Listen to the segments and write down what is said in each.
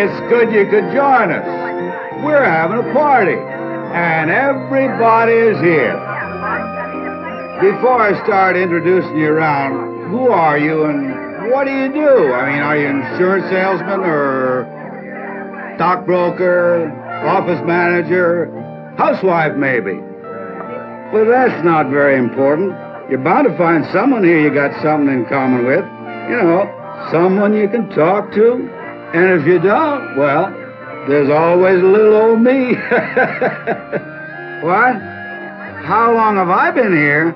it's good you could join us. We're having a party, and everybody is here. Before I start introducing you around, who are you and what do you do? I mean, are you an insurance salesman or stockbroker, office manager, housewife maybe? Well, that's not very important. You're bound to find someone here you got something in common with. You know, someone you can talk to. And if you don't, well, there's always a little old me. What? How long have I been here?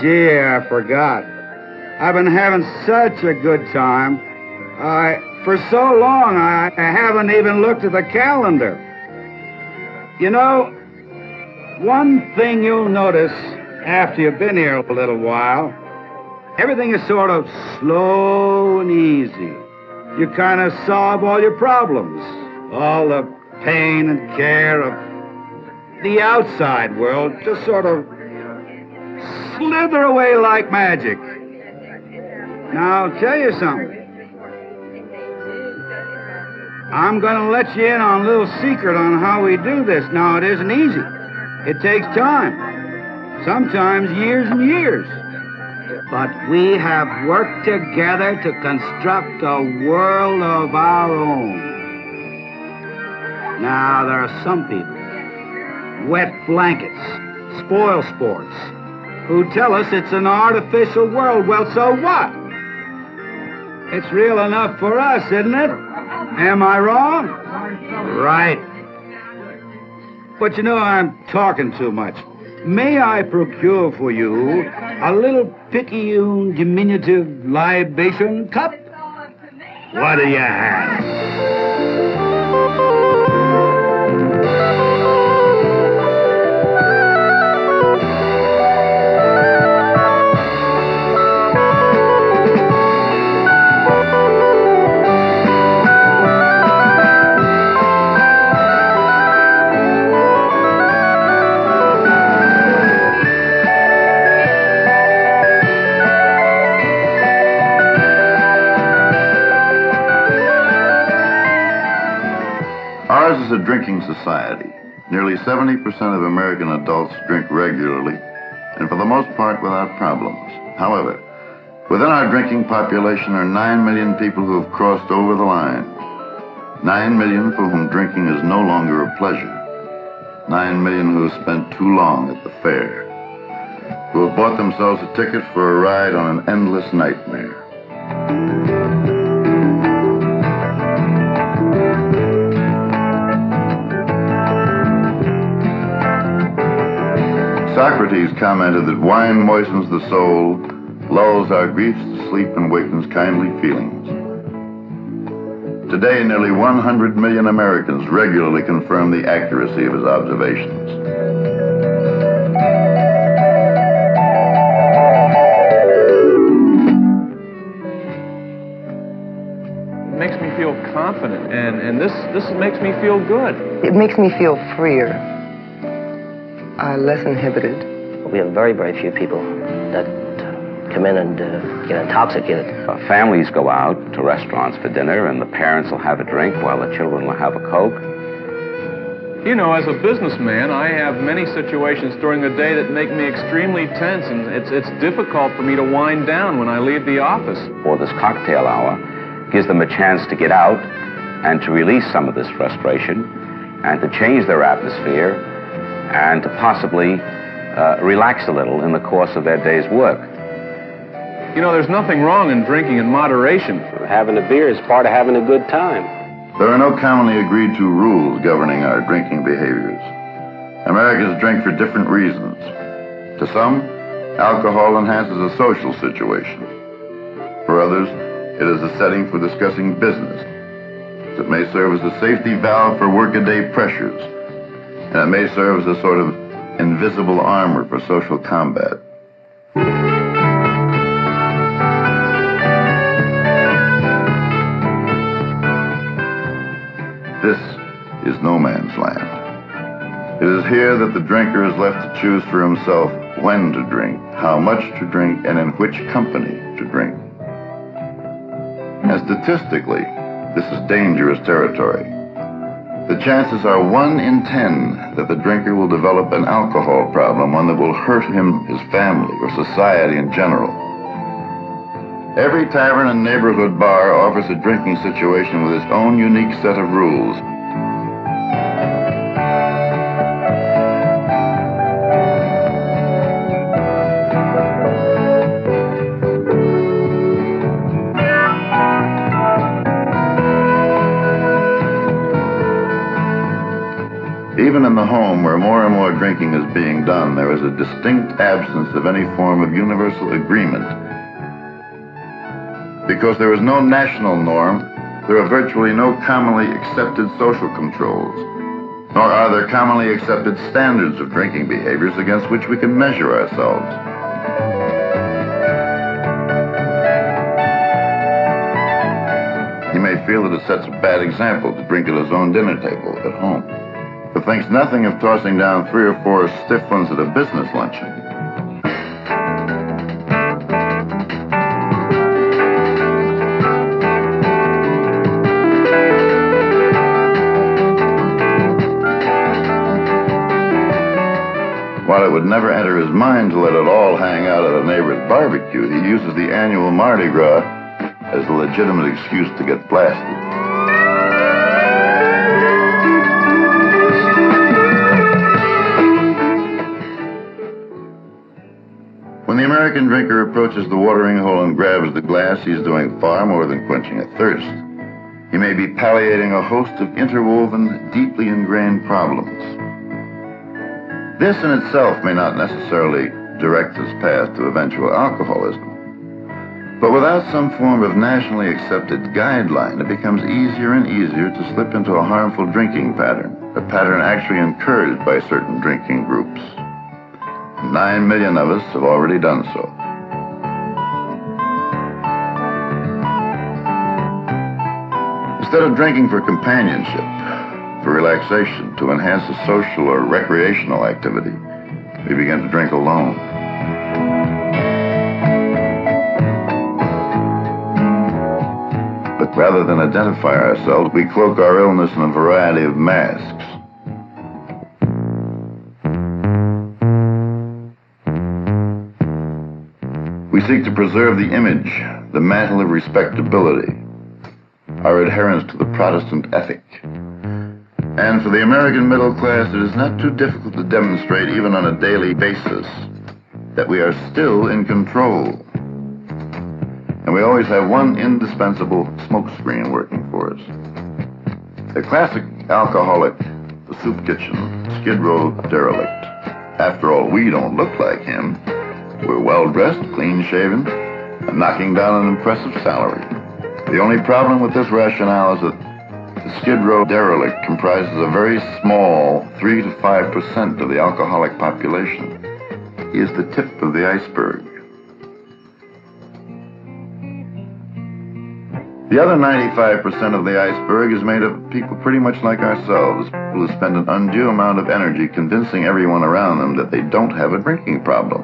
Gee, I forgot. I've been having such a good time. For so long, I haven't even looked at the calendar. You know, one thing you'll notice after you've been here a little while, everything is sort of slow and easy. You kind of solve all your problems, all the pain and care of the outside world just sort of slither away like magic. Now, I'll tell you something. I'm going to let you in on a little secret on how we do this. Now, it isn't easy. It takes time. Sometimes years and years. But we have worked together to construct a world of our own. Now, there are some people, wet blankets, spoil sports, who tell us it's an artificial world. Well, so what? It's real enough for us, isn't it? Am I wrong? Right. But you know, I'm talking too much. May I procure for you a little picayune diminutive libation cup? What do you have? Ours is a drinking society. Nearly 70% of American adults drink regularly, and for the most part without problems. However, within our drinking population are 9 million people who have crossed over the line. 9 million for whom drinking is no longer a pleasure. 9 million who have spent too long at the fair. Who have bought themselves a ticket for a ride on an endless nightmare. Socrates commented that wine moistens the soul, lulls our griefs to sleep, and wakens kindly feelings. Today, nearly 100 million Americans regularly confirm the accuracy of his observations. It makes me feel confident, and this makes me feel good. It makes me feel freer. Less inhibited. We have very, very few people that come in and get intoxicated. Families go out to restaurants for dinner, and the parents will have a drink while the children will have a Coke. You know, as a businessman, I have many situations during the day that make me extremely tense, and it's difficult for me to wind down when I leave the office. Or this cocktail hour gives them a chance to get out and to release some of this frustration and to change their atmosphere and to possibly relax a little in the course of their day's work. You know, there's nothing wrong in drinking in moderation. Having a beer is part of having a good time. There are no commonly agreed to rules governing our drinking behaviors. Americans drink for different reasons. To some, alcohol enhances a social situation. For others, it is a setting for discussing business. It may serve as a safety valve for workaday pressures. And it may serve as a sort of invisible armor for social combat. This is no man's land. It is here that the drinker is left to choose for himself when to drink, how much to drink, and in which company to drink. And statistically, This is dangerous territory. The chances are 1 in 10 that the drinker will develop an alcohol problem, one that will hurt him, his family, or society in general. Every tavern and neighborhood bar offers a drinking situation with its own unique set of rules. Even in the home, where more and more drinking is being done, there is a distinct absence of any form of universal agreement. Because there is no national norm, there are virtually no commonly accepted social controls, nor are there commonly accepted standards of drinking behaviors against which we can measure ourselves. He may feel that it sets a bad example to drink at his own dinner table at home, but thinks nothing of tossing down 3 or 4 stiff ones at a business luncheon. While it would never enter his mind to let it all hang out at a neighbor's barbecue, he uses the annual Mardi Gras as a legitimate excuse to get blasted. When the American drinker approaches the watering hole and grabs the glass, he's doing far more than quenching a thirst. He may be palliating a host of interwoven, deeply ingrained problems. This in itself may not necessarily direct his path to eventual alcoholism. But without some form of nationally accepted guideline, it becomes easier and easier to slip into a harmful drinking pattern, a pattern actually encouraged by certain drinking groups. 9 million of us have already done so. Instead of drinking for companionship, for relaxation, to enhance a social or recreational activity, we begin to drink alone. But rather than identify ourselves, we cloak our illness in a variety of masks. We seek to preserve the image, the mantle of respectability, our adherence to the Protestant ethic. And for the American middle class, it is not too difficult to demonstrate, even on a daily basis, that we are still in control. And we always have one indispensable smokescreen working for us. The classic alcoholic, the soup kitchen, Skid Row derelict. After all, we don't look like him. We're well-dressed, clean-shaven, and knocking down an impressive salary. The only problem with this rationale is that the Skid Row derelict comprises a very small 3 to 5% of the alcoholic population. He is the tip of the iceberg. The other 95% of the iceberg is made of people pretty much like ourselves, people who spend an undue amount of energy convincing everyone around them that they don't have a drinking problem.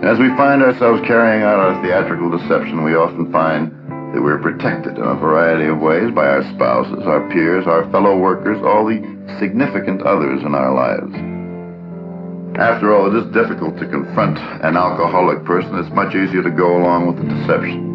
As we find ourselves carrying out our theatrical deception, we often find that we're protected in a variety of ways by our spouses, our peers, our fellow workers, all the significant others in our lives. After all, it is difficult to confront an alcoholic person. It's much easier to go along with the deception.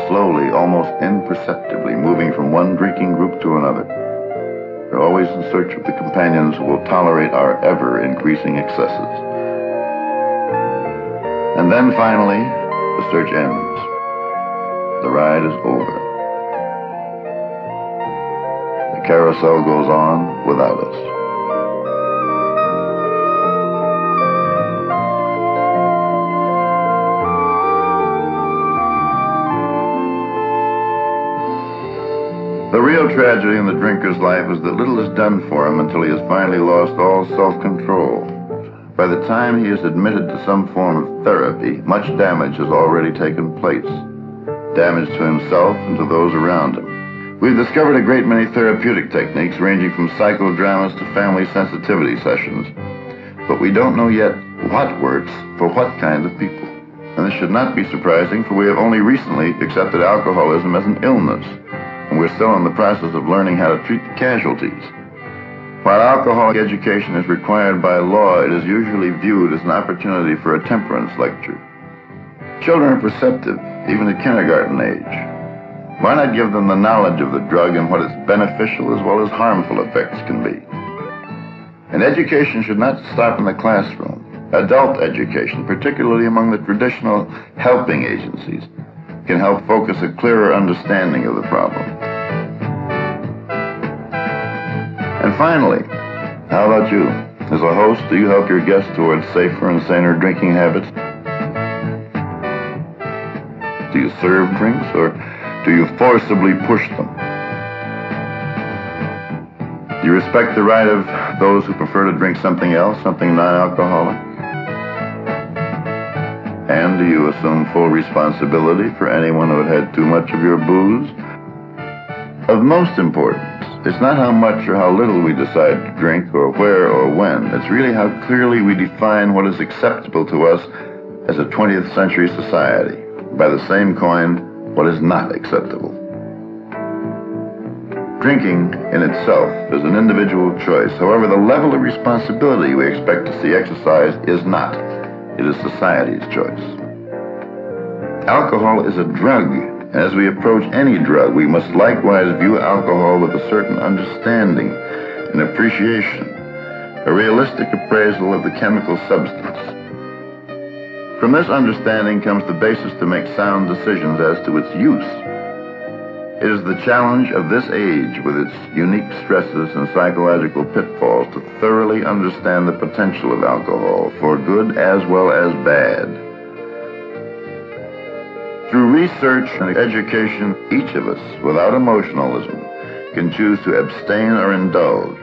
Slowly, almost imperceptibly, moving from one drinking group to another. We're always in search of the companions who will tolerate our ever-increasing excesses. And then finally, the search ends. The ride is over. The carousel goes on without us. real tragedy in the drinker's life is that little is done for him until he has finally lost all self-control. By the time he is admitted to some form of therapy, much damage has already taken place. Damage to himself and to those around him. We've discovered a great many therapeutic techniques ranging from psychodramas to family sensitivity sessions. But we don't know yet what works for what kind of people. And this should not be surprising, for we have only recently accepted alcoholism as an illness, and we're still in the process of learning how to treat the casualties. While alcoholic education is required by law, it is usually viewed as an opportunity for a temperance lecture. Children are perceptive, even at kindergarten age. Why not give them the knowledge of the drug and what its beneficial as well as harmful effects can be? And education should not stop in the classroom. Adult education, particularly among the traditional helping agencies, can help focus a clearer understanding of the problem. And finally, how about you? As a host, do you help your guests towards safer and saner drinking habits? Do you serve drinks, or do you forcibly push them? Do you respect the right of those who prefer to drink something else, something non-alcoholic? And do you assume full responsibility for anyone who had too much of your booze? Of most importance, it's not how much or how little we decide to drink or where or when. It's really how clearly we define what is acceptable to us as a 20th century society. By the same coin, what is not acceptable. Drinking in itself is an individual choice. However, the level of responsibility we expect to see exercised is not. It is society's choice. Alcohol is a drug. As we approach any drug, we must likewise view alcohol with a certain understanding and appreciation, a realistic appraisal of the chemical substance. From this understanding comes the basis to make sound decisions as to its use. It is the challenge of this age, with its unique stresses and psychological pitfalls, to thoroughly understand the potential of alcohol, for good as well as bad. Through research and education, each of us, without emotionalism, can choose to abstain or indulge,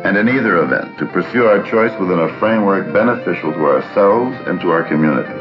and in either event, to pursue our choice within a framework beneficial to ourselves and to our community.